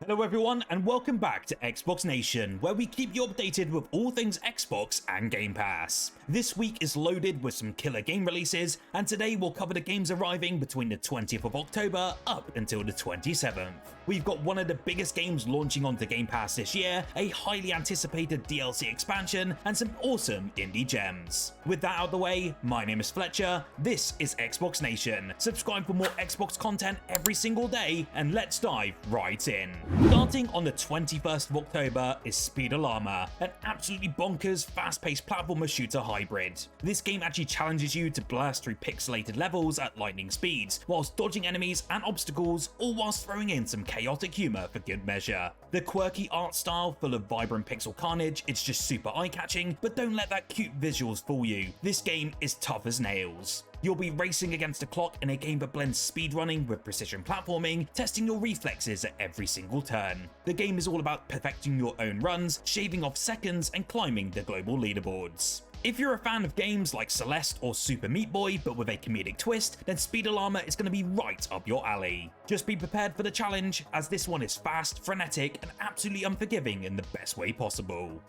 Hello everyone and welcome back to Xbox Nation, where we keep you updated with all things Xbox and Game Pass. This week is loaded with some killer game releases, and today we'll cover the games arriving between the 20th of October up until the 27th. We've got one of the biggest games launching onto Game Pass this year, a highly anticipated DLC expansion, and some awesome indie gems. With that out of the way, my name is Fletcher, this is Xbox Nation. Subscribe for more Xbox content every single day, and let's dive right in. Starting on the 21st of October is Speedollama, an absolutely bonkers, fast-paced platformer shooter hybrid. This game actually challenges you to blast through pixelated levels at lightning speeds, whilst dodging enemies and obstacles, all whilst throwing in some chaotic humour for good measure. The quirky art style, full of vibrant pixel carnage, it's just super eye-catching, but don't let that cute visuals fool you. This game is tough as nails. You'll be racing against the clock in a game that blends speedrunning with precision platforming, testing your reflexes at every single turn. The game is all about perfecting your own runs, shaving off seconds, and climbing the global leaderboards. If you're a fan of games like Celeste or Super Meat Boy but with a comedic twist, then Speedollama is going to be right up your alley. Just be prepared for the challenge, as this one is fast, frenetic, and absolutely unforgiving in the best way possible.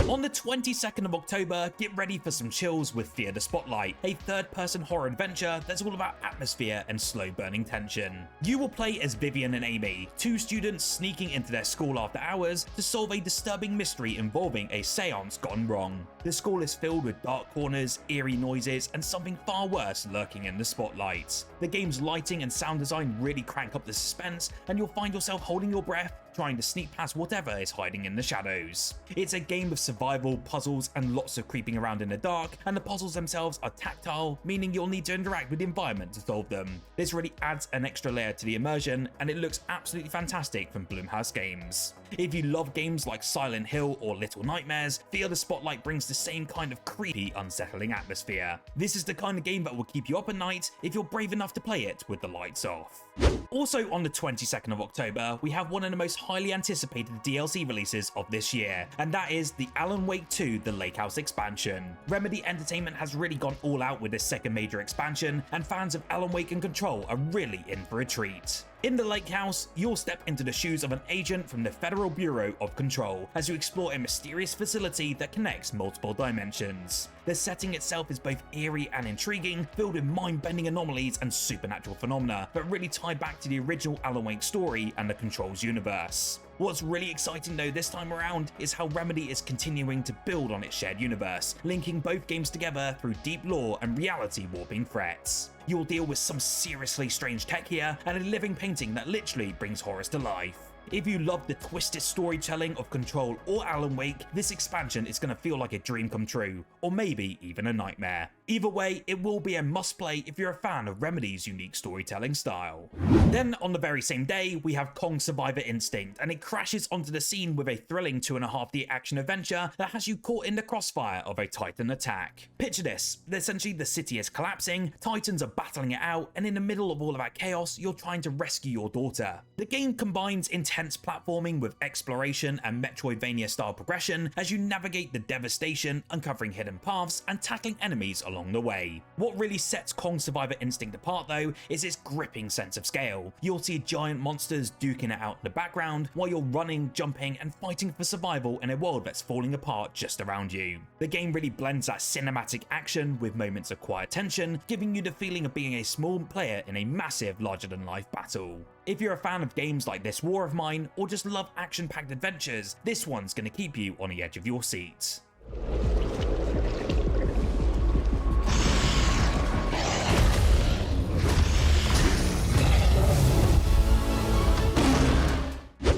On the 22nd of October, get ready for some chills with Fear the Spotlight, a third-person horror adventure that's all about atmosphere and slow-burning tension. You will play as Vivian and Amy, two students sneaking into their school after hours to solve a disturbing mystery involving a seance gone wrong. The school is filled with dark corners, eerie noises, and something far worse lurking in the spotlight. The game's lighting and sound design really crank up the suspense, and you'll find yourself holding your breath, trying to sneak past whatever is hiding in the shadows. It's a game of survival, puzzles, and lots of creeping around in the dark, and the puzzles themselves are tactile, meaning you'll need to interact with the environment to solve them. This really adds an extra layer to the immersion, and it looks absolutely fantastic from Blumhouse Games. If you love games like Silent Hill or Little Nightmares, Fear the Spotlight brings the same kind of creepy, unsettling atmosphere. This is the kind of game that will keep you up at night if you're brave enough to play it with the lights off. Also on the 22nd of October, we have one of the most highly anticipated DLC releases of this year, and that is the Alan Wake 2 The Lake House expansion. Remedy Entertainment has really gone all out with this second major expansion, and fans of Alan Wake and Control are really in for a treat. In the Lake House, you'll step into the shoes of an agent from the Federal Bureau of Control as you explore a mysterious facility that connects multiple dimensions. The setting itself is both eerie and intriguing, filled with mind-bending anomalies and supernatural phenomena that really tie back to the original Alan Wake story and the Control's universe. What's really exciting though this time around is how Remedy is continuing to build on its shared universe, linking both games together through deep lore and reality warping threats. You'll deal with some seriously strange tech here, and a living painting that literally brings horrors to life. If you love the twisted storytelling of Control or Alan Wake, this expansion is going to feel like a dream come true, or maybe even a nightmare. Either way, it will be a must-play if you're a fan of Remedy's unique storytelling style. Then, on the very same day, we have Kong Survivor Instinct, and it crashes onto the scene with a thrilling 2.5D action adventure that has you caught in the crossfire of a Titan attack. Picture this, essentially the city is collapsing, Titans are battling it out, and in the middle of all of that chaos, you're trying to rescue your daughter. The game combines intense platforming with exploration and Metroidvania-style progression as you navigate the devastation, uncovering hidden paths, and tackling enemies along the way. What really sets Kong Survivor Instinct apart though is its gripping sense of scale. You'll see giant monsters duking it out in the background while you're running, jumping, and fighting for survival in a world that's falling apart just around you. The game really blends that cinematic action with moments of quiet tension, giving you the feeling of being a small player in a massive larger-than-life battle. If you're a fan of games like This War of Mine or just love action-packed adventures, this one's going to keep you on the edge of your seat.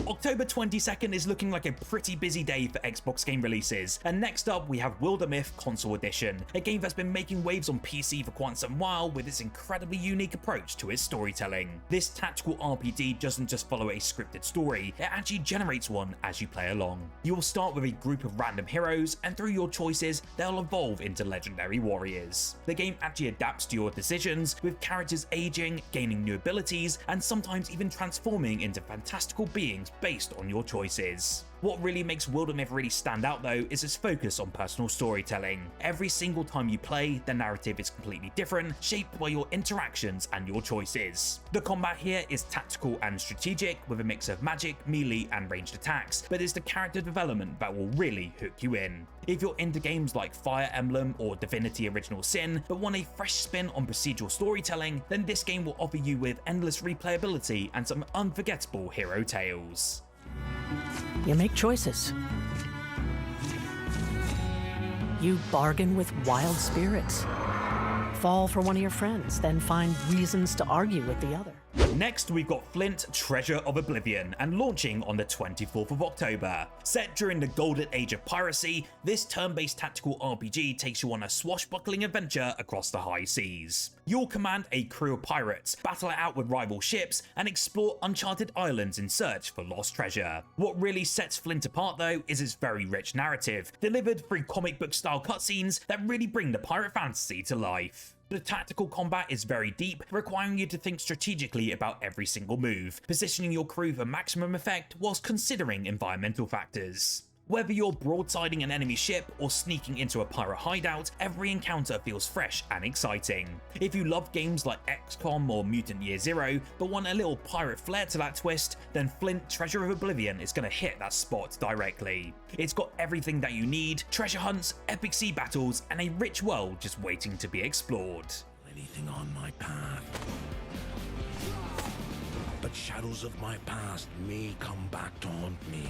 October 22nd is looking like a pretty busy day for Xbox game releases, and next up we have Wildermyth Console Edition, a game that's been making waves on PC for quite some while with its incredibly unique approach to its storytelling. This tactical RPG doesn't just follow a scripted story, it actually generates one as you play along. You'll start with a group of random heroes, and through your choices, they'll evolve into legendary warriors. The game actually adapts to your decisions, with characters aging, gaining new abilities, and sometimes even transforming into fantastical beings based on your choices. What really makes Wildermyth really stand out though is its focus on personal storytelling. Every single time you play, the narrative is completely different, shaped by your interactions and your choices. The combat here is tactical and strategic, with a mix of magic, melee and ranged attacks, but it's the character development that will really hook you in. If you're into games like Fire Emblem or Divinity Original Sin, but want a fresh spin on procedural storytelling, then this game will offer you with endless replayability and some unforgettable hero tales. You make choices. You bargain with wild spirits. Fall for one of your friends, then find reasons to argue with the other. Next, we've got Flint, Treasure of Oblivion, and launching on the 24th of October. Set during the golden age of piracy, this turn-based tactical RPG takes you on a swashbuckling adventure across the high seas. You'll command a crew of pirates, battle it out with rival ships, and explore uncharted islands in search for lost treasure. What really sets Flint apart though is its very rich narrative, delivered through comic book style cutscenes that really bring the pirate fantasy to life. The tactical combat is very deep, requiring you to think strategically about every single move, positioning your crew for maximum effect whilst considering environmental factors. Whether you're broadsiding an enemy ship or sneaking into a pirate hideout, every encounter feels fresh and exciting. If you love games like XCOM or Mutant Year Zero, but want a little pirate flair to that twist, then Flint Treasure of Oblivion is going to hit that spot directly. It's got everything that you need: treasure hunts, epic sea battles, and a rich world just waiting to be explored. Anything on my path, but shadows of my past may come back to haunt me.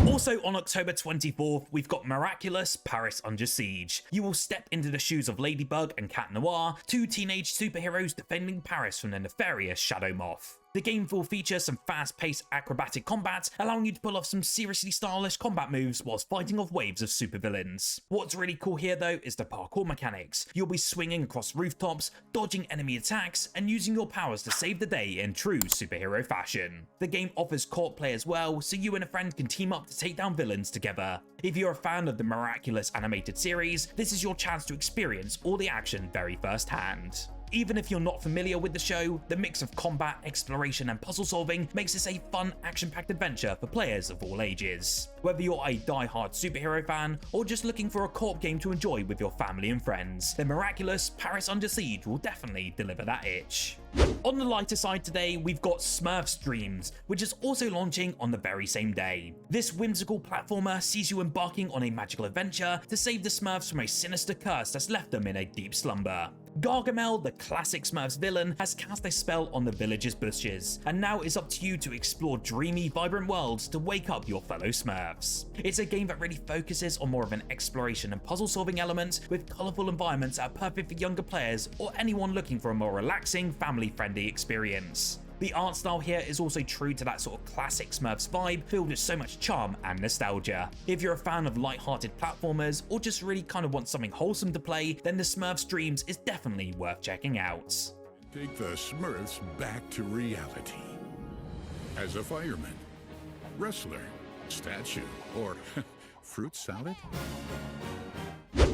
Also on October 24th, we've got Miraculous, Paris Under Siege. You will step into the shoes of Ladybug and Cat Noir, two teenage superheroes defending Paris from the nefarious Shadow Moth. The game will feature some fast-paced acrobatic combat, allowing you to pull off some seriously stylish combat moves whilst fighting off waves of supervillains. What's really cool here though is the parkour mechanics. You'll be swinging across rooftops, dodging enemy attacks, and using your powers to save the day in true superhero fashion. The game offers co-op play as well, so you and a friend can team up to take down villains together. If you're a fan of the Miraculous animated series, this is your chance to experience all the action very firsthand. Even if you're not familiar with the show, the mix of combat, exploration, and puzzle solving makes this a fun, action-packed adventure for players of all ages. Whether you're a die-hard superhero fan, or just looking for a co-op game to enjoy with your family and friends, the Miraculous Paris Under Siege will definitely deliver that itch. On the lighter side today, we've got Smurfs Dreams, which is also launching on the very same day. This whimsical platformer sees you embarking on a magical adventure to save the Smurfs from a sinister curse that's left them in a deep slumber. Gargamel, the classic Smurfs villain, has cast a spell on the village's bushes, and now it's up to you to explore dreamy, vibrant worlds to wake up your fellow Smurfs. It's a game that really focuses on more of an exploration and puzzle-solving element, with colourful environments that are perfect for younger players or anyone looking for a more relaxing, family-friendly experience. The art style here is also true to that sort of classic Smurfs vibe, filled with so much charm and nostalgia. If you're a fan of light-hearted platformers, or just really kind of want something wholesome to play, then the Smurfs Dreams is definitely worth checking out. Take the Smurfs back to reality. As a fireman, wrestler, statue, or fruit salad?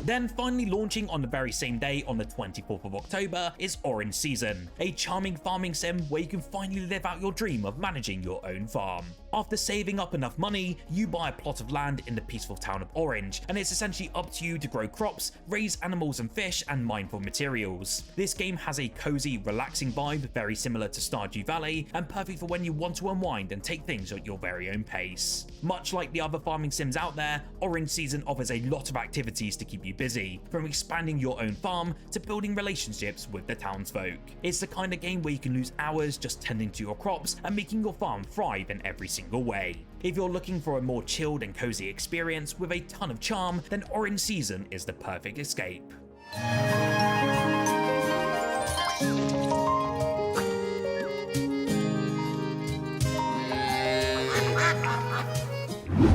Then finally launching on the very same day on the 24th of October is Orange Season, a charming farming sim where you can finally live out your dream of managing your own farm. After saving up enough money, you buy a plot of land in the peaceful town of Orange, and it's essentially up to you to grow crops, raise animals and fish, and mine for materials. This game has a cozy, relaxing vibe very similar to Stardew Valley, and perfect for when you want to unwind and take things at your very own pace. Much like the other farming sims out there, Orange Season offers a lot of activities to keep you busy, from expanding your own farm to building relationships with the townsfolk. It's the kind of game where you can lose hours just tending to your crops and making your farm thrive in every single way. If you're looking for a more chilled and cozy experience with a ton of charm, then Orange Season is the perfect escape.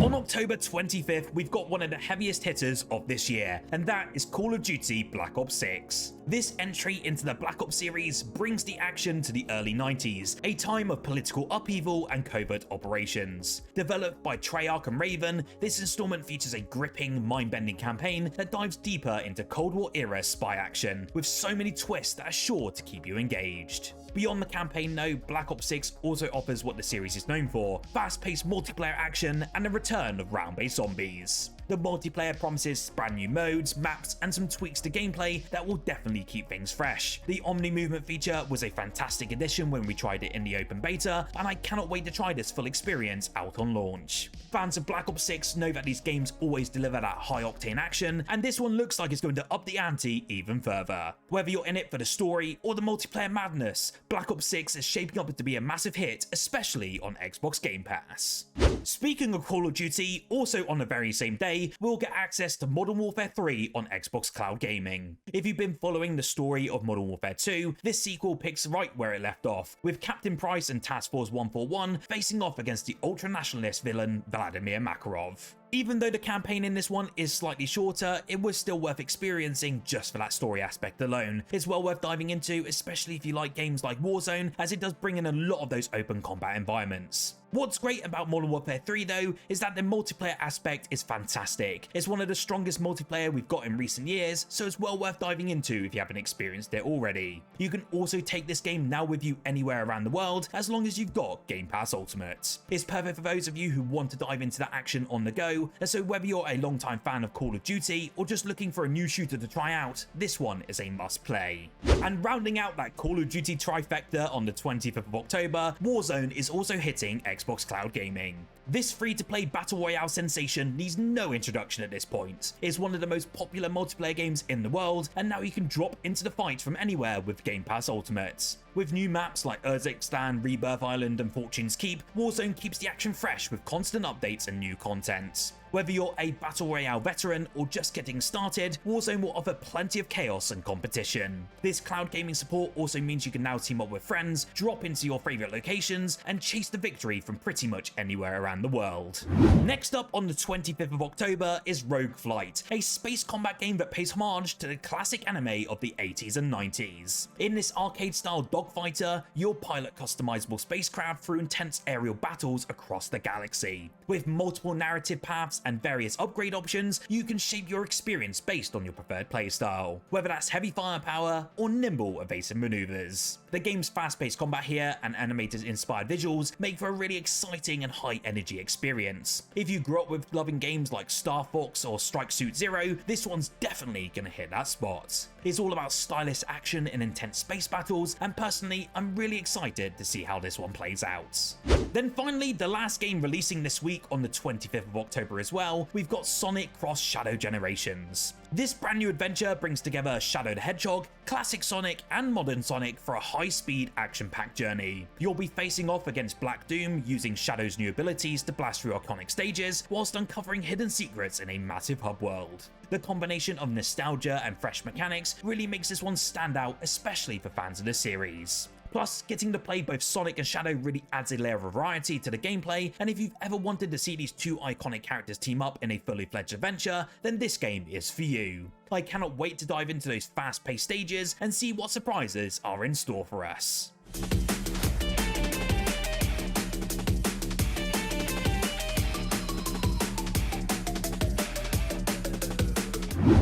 On October 25th, we've got one of the heaviest hitters of this year, and that is Call of Duty Black Ops 6. This entry into the Black Ops series brings the action to the early 90s, a time of political upheaval and covert operations. Developed by Treyarch and Raven, this installment features a gripping, mind-bending campaign that dives deeper into Cold War-era spy action, with so many twists that are sure to keep you engaged. Beyond the campaign though, Black Ops 6 also offers what the series is known for: fast-paced multiplayer action and a return of round-based zombies. The multiplayer promises brand new modes, maps, and some tweaks to gameplay that will definitely keep things fresh. The Omni movement feature was a fantastic addition when we tried it in the open beta, and I cannot wait to try this full experience out on launch. Fans of Black Ops 6 know that these games always deliver that high-octane action, and this one looks like it's going to up the ante even further. Whether you're in it for the story or the multiplayer madness, Black Ops 6 is shaping up to be a massive hit, especially on Xbox Game Pass. Speaking of Call of Duty, also on the very same day, we'll get access to Modern Warfare 3 on Xbox Cloud Gaming. If you've been following the story of Modern Warfare 2, this sequel picks right where it left off, with Captain Price and Task Force 141 facing off against the ultra-nationalist villain Vladimir Makarov. Even though the campaign in this one is slightly shorter, it was still worth experiencing just for that story aspect alone. It's well worth diving into, especially if you like games like Warzone, as it does bring in a lot of those open combat environments. What's great about Modern Warfare 3 though, is that the multiplayer aspect is fantastic. It's one of the strongest multiplayer we've got in recent years, so it's well worth diving into if you haven't experienced it already. You can also take this game now with you anywhere around the world, as long as you've got Game Pass Ultimate. It's perfect for those of you who want to dive into that action on the go, and so whether you're a long-time fan of Call of Duty or just looking for a new shooter to try out, this one is a must play. And rounding out that Call of Duty trifecta on the 25th of October, Warzone is also hitting Xbox Cloud Gaming. This free-to-play battle royale sensation needs no introduction at this point. It's one of the most popular multiplayer games in the world, and now you can drop into the fight from anywhere with Game Pass Ultimate. With new maps like Urzikstan, Rebirth Island, and Fortune's Keep, Warzone keeps the action fresh with constant updates and new content. Whether you're a battle royale veteran or just getting started, Warzone will offer plenty of chaos and competition. This cloud gaming support also means you can now team up with friends, drop into your favorite locations, and chase the victory from pretty much anywhere around the world. Next up on the 25th of October is Rogue Flight, a space combat game that pays homage to the classic anime of the 80s and 90s. In this arcade-style dogfighter, you'll pilot customizable spacecraft through intense aerial battles across the galaxy. With multiple narrative paths and various upgrade options, you can shape your experience based on your preferred playstyle, whether that's heavy firepower or nimble evasive maneuvers. The game's fast-paced combat here and animated-inspired visuals make for a really exciting and high-energy experience. If you grew up with loving games like Star Fox or Strike Suit Zero, this one's definitely gonna hit that spot. It's all about stylish action and intense space battles, and personally, I'm really excited to see how this one plays out. Then finally, the last game releasing this week on the 25th of October as well, we've got Sonic Cross Shadow Generations. This brand new adventure brings together Shadow the Hedgehog, classic Sonic, and modern Sonic for a high-speed, action-packed journey. You'll be facing off against Black Doom, using Shadow's new abilities to blast through iconic stages, whilst uncovering hidden secrets in a massive hub world. The combination of nostalgia and fresh mechanics really makes this one stand out, especially for fans of the series. Plus, getting to play both Sonic and Shadow really adds a layer of variety to the gameplay, and if you've ever wanted to see these two iconic characters team up in a fully fledged adventure, then this game is for you. I cannot wait to dive into those fast-paced stages and see what surprises are in store for us.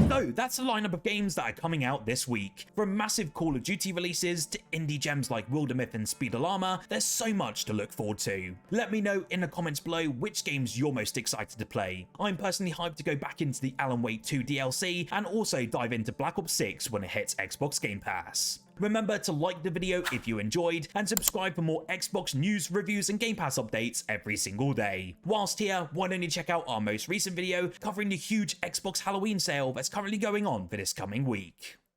So that's a lineup of games that are coming out this week. From massive Call of Duty releases to indie gems like Wildermyth and Speedollama, there's so much to look forward to. Let me know in the comments below which games you're most excited to play. I'm personally hyped to go back into the Alan Wake 2 DLC and also dive into Black Ops 6 when it hits Xbox Game Pass. Remember to like the video if you enjoyed, and subscribe for more Xbox news, reviews, and Game Pass updates every single day. Whilst here, why don't you check out our most recent video covering the huge Xbox Halloween sale that's currently going on for this coming week.